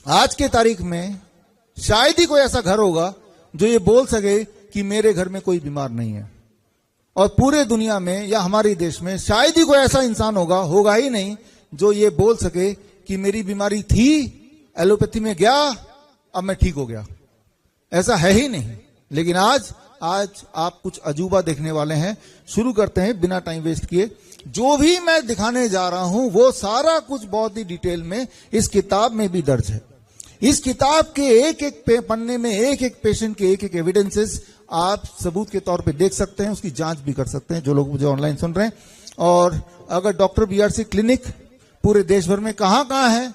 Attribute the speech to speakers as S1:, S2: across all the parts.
S1: आज के तारीख में शायद ही कोई ऐसा घर होगा जो ये बोल सके कि मेरे घर में कोई बीमार नहीं है। और पूरे दुनिया में या हमारे देश में शायद ही कोई ऐसा इंसान होगा ही नहीं जो ये बोल सके कि मेरी बीमारी थी, एलोपैथी में गया, अब मैं ठीक हो गया। ऐसा है ही नहीं। लेकिन आज आप कुछ अजूबा देखने वाले हैं। शुरू करते हैं बिना टाइम वेस्ट किए। जो भी मैं दिखाने जा रहा हूं वो सारा कुछ बहुत ही डिटेल में इस किताब में भी दर्ज है। इस किताब के एक एक पन्ने में एक एक पेशेंट के एक एक एविडेंसेस आप सबूत के तौर पे देख सकते हैं, उसकी जांच भी कर सकते हैं जो लोग मुझे ऑनलाइन सुन रहे हैं। और अगर डॉक्टर बीआरसी क्लिनिक पूरे देश भर में कहां है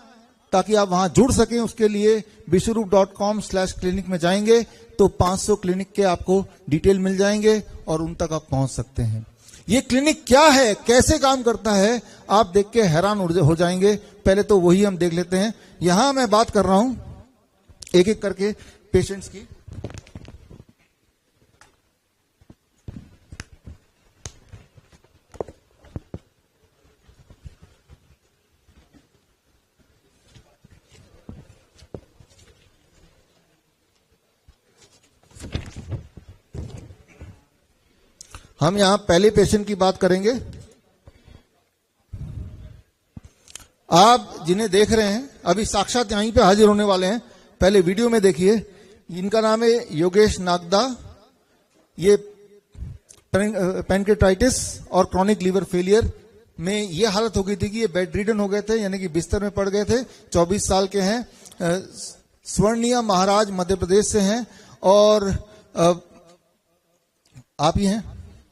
S1: ताकि आप वहां जुड़ सकें, उसके लिए विश्वरूप.com/क्लिनिक में जाएंगे तो 500 क्लिनिक के आपको डिटेल मिल जाएंगे और उन तक आप पहुंच सकते हैं। ये क्लिनिक क्या है, कैसे काम करता है, आप देख के हैरान हो जाएंगे। पहले तो वही हम देख लेते हैं। यहां मैं बात कर रहा हूं एक एक करके पेशेंट्स की। हम यहां पहले पेशेंट की बात करेंगे। आप जिन्हें देख रहे हैं अभी साक्षात यहीं पे हाजिर होने वाले हैं, पहले वीडियो में देखिए। इनका नाम है योगेश नागदा। ये पैनक्रेटाइटिस और क्रॉनिक लीवर फेलियर में ये हालत हो गई थी कि ये बेड रिडन हो गए थे, यानी कि बिस्तर में पड़ गए थे। 24 साल के हैं, स्वर्णिया महाराज मध्य प्रदेश से हैं। और आप ही हैं?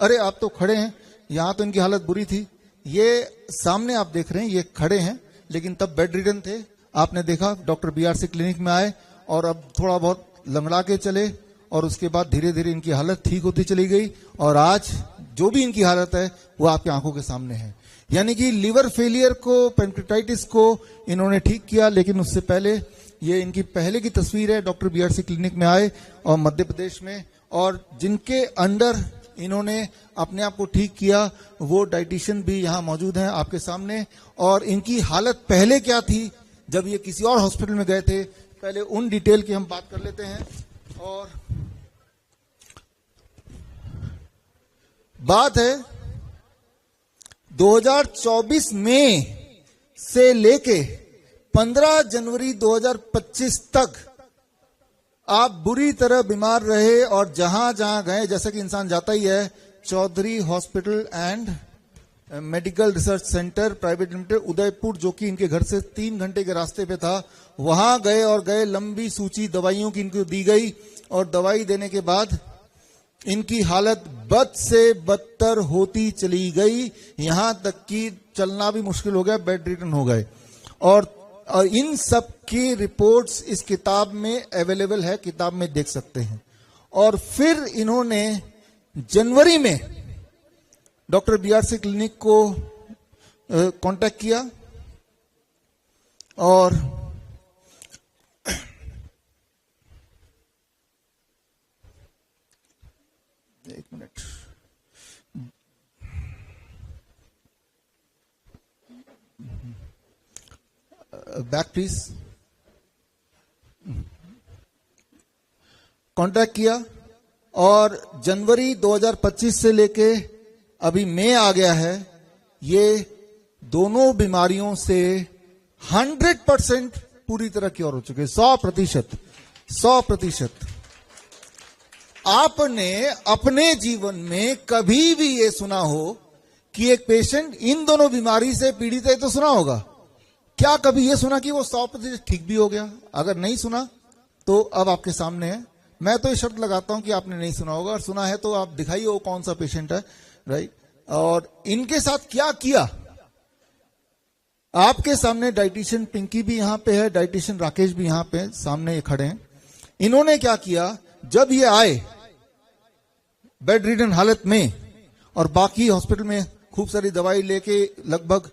S1: अरे आप तो खड़े हैं। यहां तो इनकी हालत बुरी थी। ये सामने आप देख रहे हैं, ये खड़े हैं, लेकिन तब बेड रिडन थे। आपने देखा डॉक्टर बीआरसी क्लिनिक में आए और अब थोड़ा बहुत लंगड़ा के चले और उसके बाद धीरे धीरे इनकी हालत ठीक होती चली गई। और आज जो भी इनकी हालत है वो आपकी आंखों के सामने है। यानी कि लीवर फेलियर को, पैनक्रेटाइटिस को इन्होंने ठीक किया। लेकिन उससे पहले ये इनकी पहले की तस्वीर है। डॉक्टर बीआरसी क्लिनिक में आए और मध्य प्रदेश में, और जिनके अंडर इन्होंने अपने आप को ठीक किया वो डाइटिशियन भी यहां मौजूद हैं आपके सामने। और इनकी हालत पहले क्या थी जब ये किसी और हॉस्पिटल में गए थे, पहले उन डिटेल की हम बात कर लेते हैं। और बात है 2024 मई से लेके 15 जनवरी 2025 तक आप बुरी तरह बीमार रहे। और जहां जहां गए, जैसा कि इंसान जाता ही है, Chaudhary hospital and medical research centre private limited Udaipur, जो कि इनके घर से 3 घंटे के रास्ते पे था, वहां गए। लंबी सूची दवाइयों की इनको दी गई और दवाई देने के बाद इनकी हालत बद से बदतर होती चली गई। यहां तक कि चलना भी मुश्किल हो गया, बेड रिडन हो गए। और इन सब की रिपोर्ट्स इस किताब में अवेलेबल है, किताब में देख सकते हैं। और फिर इन्होंने जनवरी में डॉक्टर बीआरसी क्लिनिक को कांटेक्ट किया और एक मिनट, बैक प्लीज, कांटेक्ट किया। और जनवरी 2025 से लेके अभी मई आ गया है, ये दोनों बीमारियों से 100% पूरी तरह क्योर हो चुके, 100%। आपने अपने जीवन में कभी भी ये सुना हो कि एक पेशेंट इन दोनों बीमारी से पीड़ित है? तो सुना होगा। क्या कभी ये सुना कि वो 100% ठीक भी हो गया? अगर नहीं सुना तो अब आपके सामने है। मैं तो ये शर्त लगाता हूं कि आपने नहीं सुना होगा, और सुना है तो आप दिखाइए वो कौन सा पेशेंट है, राइट। और इनके साथ क्या किया आपके सामने डाइटिशियन पिंकी भी यहां पे है, डाइटिशियन राकेश भी यहां पे सामने ये खड़े हैं। इन्होंने क्या किया, जब ये आए बेड रिडन हालत में और बाकी हॉस्पिटल में खूब सारी दवाई लेके लगभग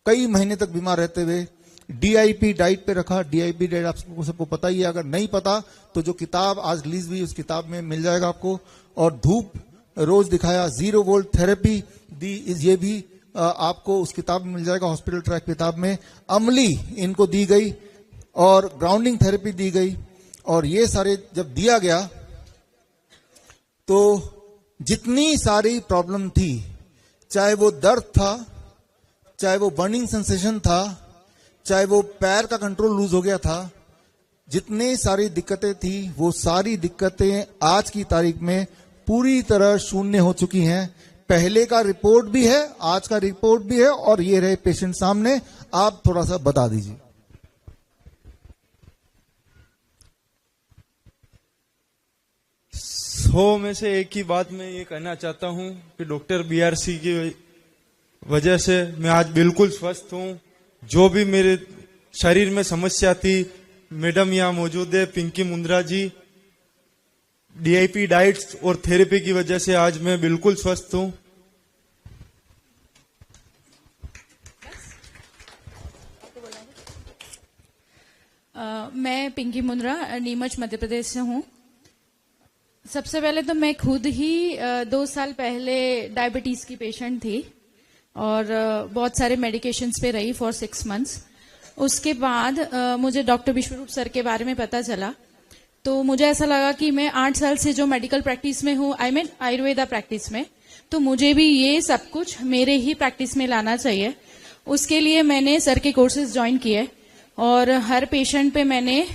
S1: कई महीने तक बीमार रहते हुए डीआईपी डाइट पे रखा। डीआईपी डाइट आप सबको पता ही है, अगर नहीं पता तो जो किताब आज रिलीज हुई उस किताब में मिल जाएगा आपको। और धूप रोज दिखाया, 0 वोल्ट थेरेपी दी, ये भी आपको उस किताब में मिल जाएगा, हॉस्पिटल ट्रैक किताब में। अमली इनको दी गई और ग्राउंडिंग थेरेपी दी गई, और ये सारे जब दिया गया तो जितनी सारी प्रॉब्लम थी, चाहे वो दर्द था, चाहे वो बर्निंग सेंसेशन था, चाहे वो पैर का कंट्रोल लूज हो गया था, जितनी सारी दिक्कतें थी वो सारी दिक्कतें आज की तारीख में पूरी तरह शून्य हो चुकी हैं। पहले का रिपोर्ट भी है, आज का रिपोर्ट भी है, और ये रहे पेशेंट सामने। आप थोड़ा सा बता दीजिए।
S2: 100 में से एक ही बात मैं ये कहना चाहता हूं कि डॉक्टर बीआरसी की वजह से मैं आज बिल्कुल स्वस्थ हूं। जो भी मेरे शरीर में समस्या थी, मैडम यहाँ मौजूद है पिंकी मुंद्रा जी, डीआईपी डाइट्स और थेरेपी की वजह से आज मैं बिल्कुल स्वस्थ हूं।
S3: मैं पिंकी मुंद्रा नीमच मध्य प्रदेश से हूँ। सबसे पहले तो मैं खुद ही 2 साल पहले डायबिटीज की पेशेंट थी और बहुत सारे मेडिकेशंस पे रही फॉर 6 मंथ्स। उसके बाद मुझे डॉक्टर विश्वरूप सर के बारे में पता चला, तो मुझे ऐसा लगा कि मैं 8 साल से जो मेडिकल प्रैक्टिस में हूँ, आई मीन आयुर्वेदा प्रैक्टिस में, तो मुझे भी ये सब कुछ मेरे ही प्रैक्टिस में लाना चाहिए। उसके लिए मैंने सर के कोर्सेज ज्वाइन किए और हर पेशेंट पे मैंने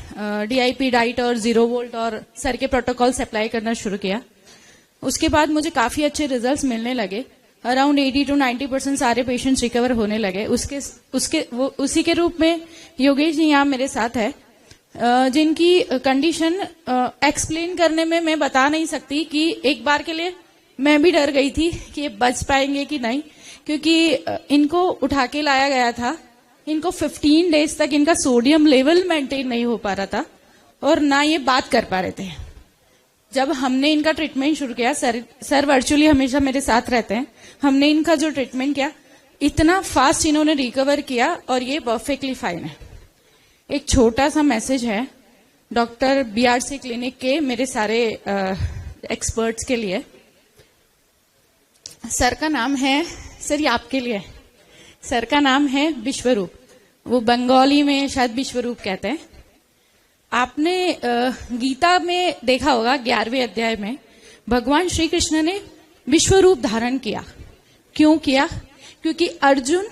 S3: डीआईपी डाइट और 0 वोल्ट और सर के प्रोटोकॉल्स अप्लाई करना शुरू किया। उसके बाद मुझे काफी अच्छे रिजल्ट्स मिलने लगे। अराउंड 80 to 90% सारे पेशेंट्स रिकवर होने लगे। उसी के रूप में योगेश जी यहाँ मेरे साथ है, जिनकी कंडीशन एक्सप्लेन करने में मैं बता नहीं सकती कि एक बार के लिए मैं भी डर गई थी कि ये बच पाएंगे कि नहीं, क्योंकि इनको उठा के लाया गया था। इनको 15 डेज तक इनका सोडियम लेवल मेंटेन नहीं हो पा रहा था और ना ये बात कर पा रहे थे। जब हमने इनका ट्रीटमेंट शुरू किया, सर वर्चुअली हमेशा मेरे साथ रहते हैं, हमने इनका जो ट्रीटमेंट किया, इतना फास्ट इन्होंने रिकवर किया और ये परफेक्टली फाइन है। एक छोटा सा मैसेज है डॉक्टर बीआरसी क्लिनिक के मेरे सारे एक्सपर्ट्स के लिए। सर का नाम है, सर ये आपके लिए, सर का नाम है विश्वरूप। वो बंगाली में शायद विश्वरूप कहते हैं। आपने गीता में देखा होगा 11वें अध्याय में भगवान श्री कृष्ण ने विश्वरूप धारण किया। क्यों किया? क्योंकि अर्जुन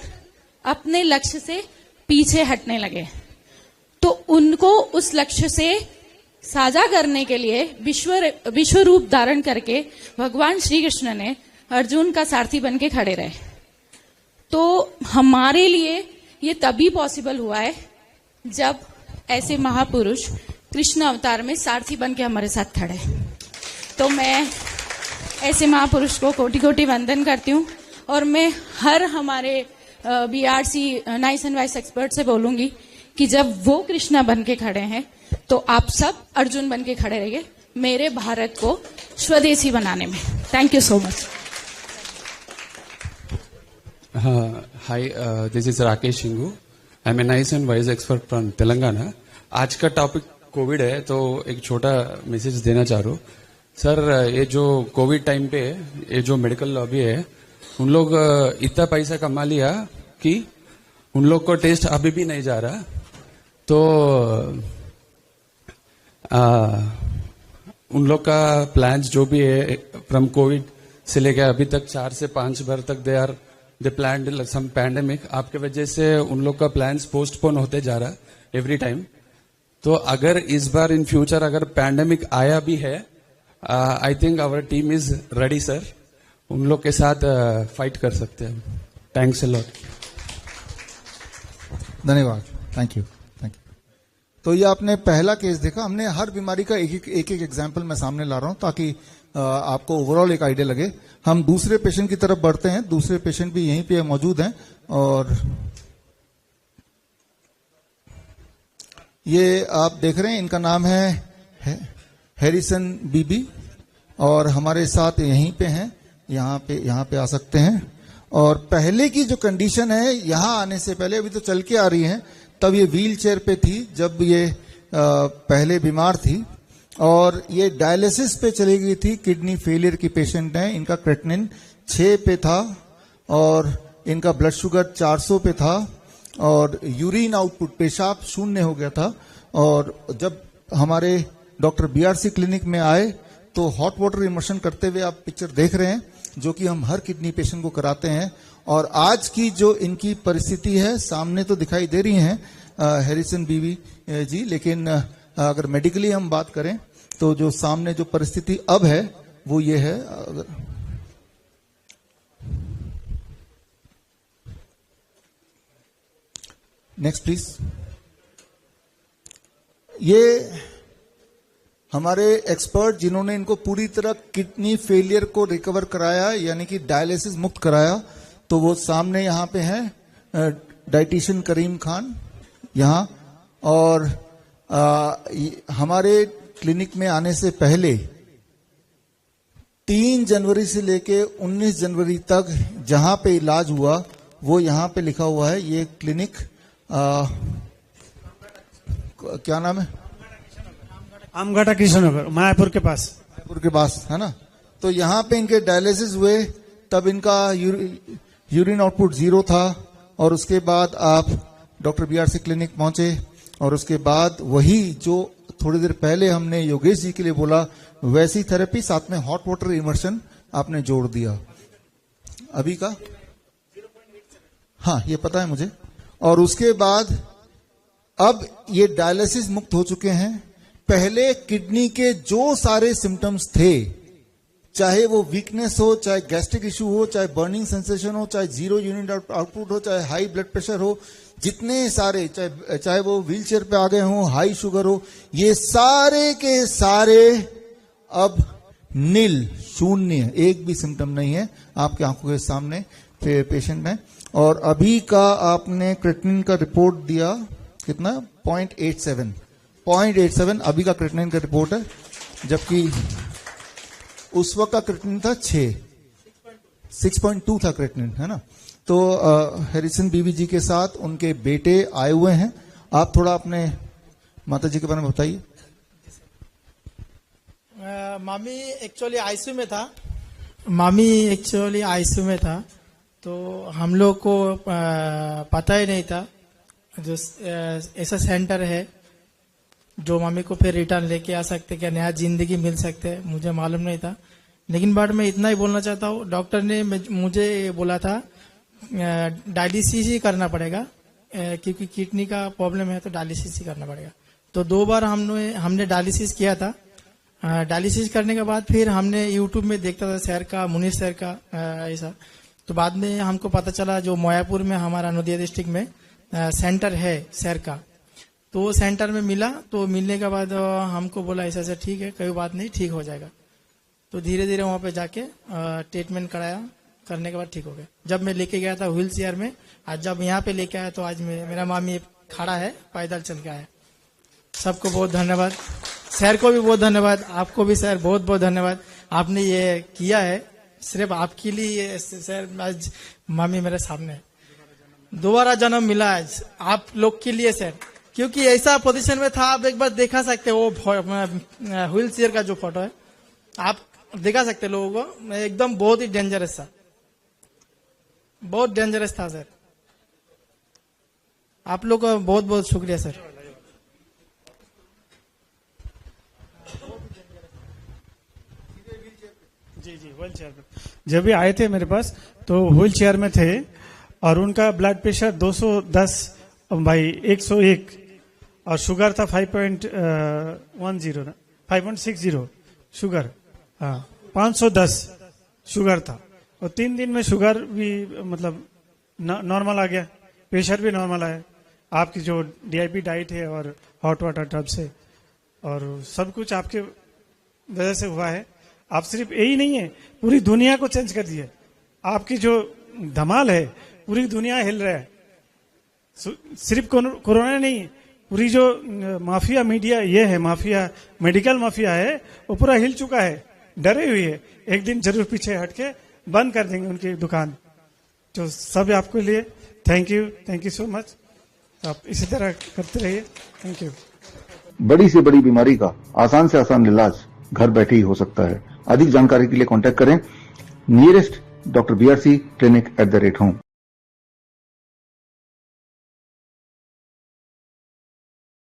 S3: अपने लक्ष्य से पीछे हटने लगे, तो उनको उस लक्ष्य से साझा करने के लिए विश्वरूप धारण करके भगवान श्री कृष्ण ने अर्जुन का सारथी बन के खड़े रहे। तो हमारे लिए ये तभी पॉसिबल हुआ है जब ऐसे महापुरुष कृष्ण अवतार में सारथी बन के हमारे साथ खड़े। तो मैं ऐसे महापुरुष को कोटि कोटि वंदन करती हूँ और मैं हर हमारे BRC nice and vice expert से बोलूंगी कि जब वो कृष्णा बन के खड़े हैं तो आप सब अर्जुन बन के खड़े रहिए मेरे भारत को स्वदेशी बनाने में। Thank you so much.
S4: Hi, this is Rakesh Shingu. I'm a nice and wise expert from Telangana. आज का टॉपिक कोविड है, तो एक छोटा मैसेज देना चाह रहा हूँ। सर, ये जो कोविड टाइम पे ये जो मेडिकल लॉबी है, उन लोग इतना पैसा कमा लिया कि उन लोग को टेस्ट अभी भी नहीं जा रहा। तो उन लोग का प्लान्स जो भी है फ्रॉम कोविड से लेकर अभी तक 4 से 5 बार तक दे प्लान्ड सम पैंडेमिक। आपके वजह से उन लोग का प्लान्स पोस्टपोन होते जा रहा एवरी टाइम। तो अगर इस बार इन फ्यूचर अगर पैंडेमिक आया भी है, I think our team is ready sir, उन लोग के साथ फाइट कर सकते हैं। Thanks a lot.
S1: धन्यवाद, थैंक यू, थैंक यू। तो ये आपने पहला केस देखा। हमने हर बीमारी का एक एक एग्जाम्पल मैं सामने ला रहा हूं ताकि आपको ओवरऑल एक आइडिया लगे। हम दूसरे पेशेंट की तरफ बढ़ते हैं। दूसरे पेशेंट भी यहीं पे मौजूद हैं और ये आप देख रहे हैं, इनका नाम है हैरिसन बीबी और हमारे साथ यहीं पे हैं, यहाँ पे आ सकते हैं। और पहले की जो कंडीशन है, यहाँ आने से पहले, अभी तो चल के आ रही है, तब ये व्हील चेयर पे थी जब ये पहले बीमार थी और ये डायलिसिस पे चली गई थी। किडनी फेलियर की पेशेंट है। इनका क्रेटिनिन 6 पे था और इनका ब्लड शुगर 400 पे था और यूरिन आउटपुट पेशाब शून्य हो गया था। और जब हमारे डॉक्टर बीआरसी क्लिनिक में आए तो हॉट वाटर इमर्शन करते हुए आप पिक्चर देख रहे हैं, जो कि हम हर किडनी पेशेंट को कराते हैं। और आज की जो इनकी परिस्थिति है सामने तो दिखाई दे रही है हैरिसन बीवी जी, लेकिन अगर मेडिकली हम बात करें तो जो सामने जो परिस्थिति अब है वो ये है। Next please. ये हमारे एक्सपर्ट जिन्होंने इनको पूरी तरह किडनी फेलियर को रिकवर कराया, यानी कि डायलिसिस मुक्त कराया, तो वो सामने यहाँ पे हैं डाइटिशियन करीम खान यहाँ। और हमारे क्लिनिक में आने से पहले 3 जनवरी से लेके 19 जनवरी तक जहां पे इलाज हुआ वो यहाँ पे लिखा हुआ है। ये क्लिनिक क्या नाम है?
S5: आमघाटा कृष्णनगर, मायापुर के पास।
S1: मायापुर के पास है ना। तो यहाँ पे इनके डायलिसिस हुए, तब इनका यूरिन आउटपुट 0 था। और उसके बाद आप डॉक्टर बीआरसी क्लिनिक पहुंचे और उसके बाद वही जो थोड़ी देर पहले हमने योगेश जी के लिए बोला, वैसी थेरेपी साथ में हॉट वाटर इमर्शन आपने जोड़ दिया। अभी का हाँ ये पता है मुझे। और उसके बाद अब ये डायलिसिस मुक्त हो चुके हैं। पहले किडनी के जो सारे सिम्टम्स थे, चाहे वो वीकनेस हो, चाहे गैस्ट्रिक इश्यू हो, चाहे बर्निंग सेंसेशन हो, चाहे 0 यूनिट आउटपुट हो, चाहे हाई ब्लड प्रेशर हो, जितने सारे चाहे वो व्हील चेयर पे आ गए हो, हाई शुगर हो, ये सारे के सारे अब नील, शून्य, एक भी सिम्टम नहीं है आपकी आंखों के सामने पेशेंट में। और अभी का आपने क्रेटिनिन का रिपोर्ट दिया कितना? 0.87 अभी का क्रेटिनिन का रिपोर्ट है, जबकि उस वक्त का क्रेटिनिन था 6.2 था क्रेटिनिन, है ना। तो हैरिसन बीवी जी के साथ उनके बेटे आए हुए हैं। आप थोड़ा अपने माता जी के बारे में बताइए।
S6: मामी एक्चुअली आईसीयू में था, तो हम लोग को पता ही नहीं था जो ऐसा सेंटर है जो मम्मी को फिर रिटर्न लेके आ सकते, क्या नया जिंदगी मिल सकते है, मुझे मालूम नहीं था। लेकिन बाद में इतना ही बोलना चाहता हूँ, डॉक्टर ने मुझे बोला था डायलिसिस ही करना पड़ेगा, क्योंकि किडनी का प्रॉब्लम है तो डायलिसिस ही करना पड़ेगा। तो 2 बार हमने डायलिसिस किया था। डायलिसिस करने के बाद फिर हमने यूट्यूब में देखता था सर का, मुनीर सर का ऐसा। तो बाद में हमको पता चला जो मायापुर में हमारा नदिया डिस्ट्रिक्ट में सेंटर है सर का, तो वो सेंटर में मिला। तो मिलने के बाद हमको बोला ऐसा ऐसा ठीक है, कोई बात नहीं, ठीक हो जाएगा। तो धीरे धीरे वहां पे जाके ट्रीटमेंट कराया, करने के बाद ठीक हो गया। जब मैं लेके गया था व्हील चेयर में, आज जब यहाँ पे लेके आया तो आज मेरा मामी खड़ा है, पैदल चल के आया। सबको बहुत धन्यवाद, सर को भी बहुत धन्यवाद, आपको भी सर बहुत बहुत धन्यवाद। आपने ये किया है सिर्फ आपके लिए सर। आज मामी मेरे सामने है, दोबारा जन्म मिला आज आप लोग के लिए सर, क्योंकि ऐसा पोजीशन में था। आप एक बार देखा सकते हो वो व्हील चेयर का जो फोटो है, आप दिखा सकते लोगों को, एकदम बहुत ही डेंजरस था, बहुत डेंजरस था सर। आप लोग का बहुत बहुत शुक्रिया सर।
S5: जी व्हील चेयर पे जब भी आए थे मेरे पास तो व्हील चेयर में थे और उनका ब्लड प्रेशर 210/101 और शुगर था 5.60 शुगर, हाँ 510 शुगर था। और 3 दिन में शुगर भी मतलब नॉर्मल आ गया, प्रेशर भी नॉर्मल आया। आपकी जो डीआईपी डाइट है और हॉट वाटर टब से और सब कुछ आपके वजह से हुआ है। आप सिर्फ यही नहीं है, पूरी दुनिया को चेंज कर दिया। आपकी जो धमाल है पूरी दुनिया हिल रहा है। सिर्फ कोरोना नहीं, पूरी जो माफिया मीडिया ये है, माफिया मेडिकल माफिया है, वो पूरा हिल चुका है, डरे हुए है। एक दिन जरूर पीछे हटके बंद कर देंगे उनकी दुकान। तो सब आपके लिए थैंक यू सो मच। आप इसी तरह करते रहिए, थैंक यू।
S7: बड़ी से बड़ी बीमारी का आसान से आसान इलाज घर बैठे ही हो सकता है। अधिक जानकारी के लिए कांटेक्ट करें nearest doctor BRC clinic @ home.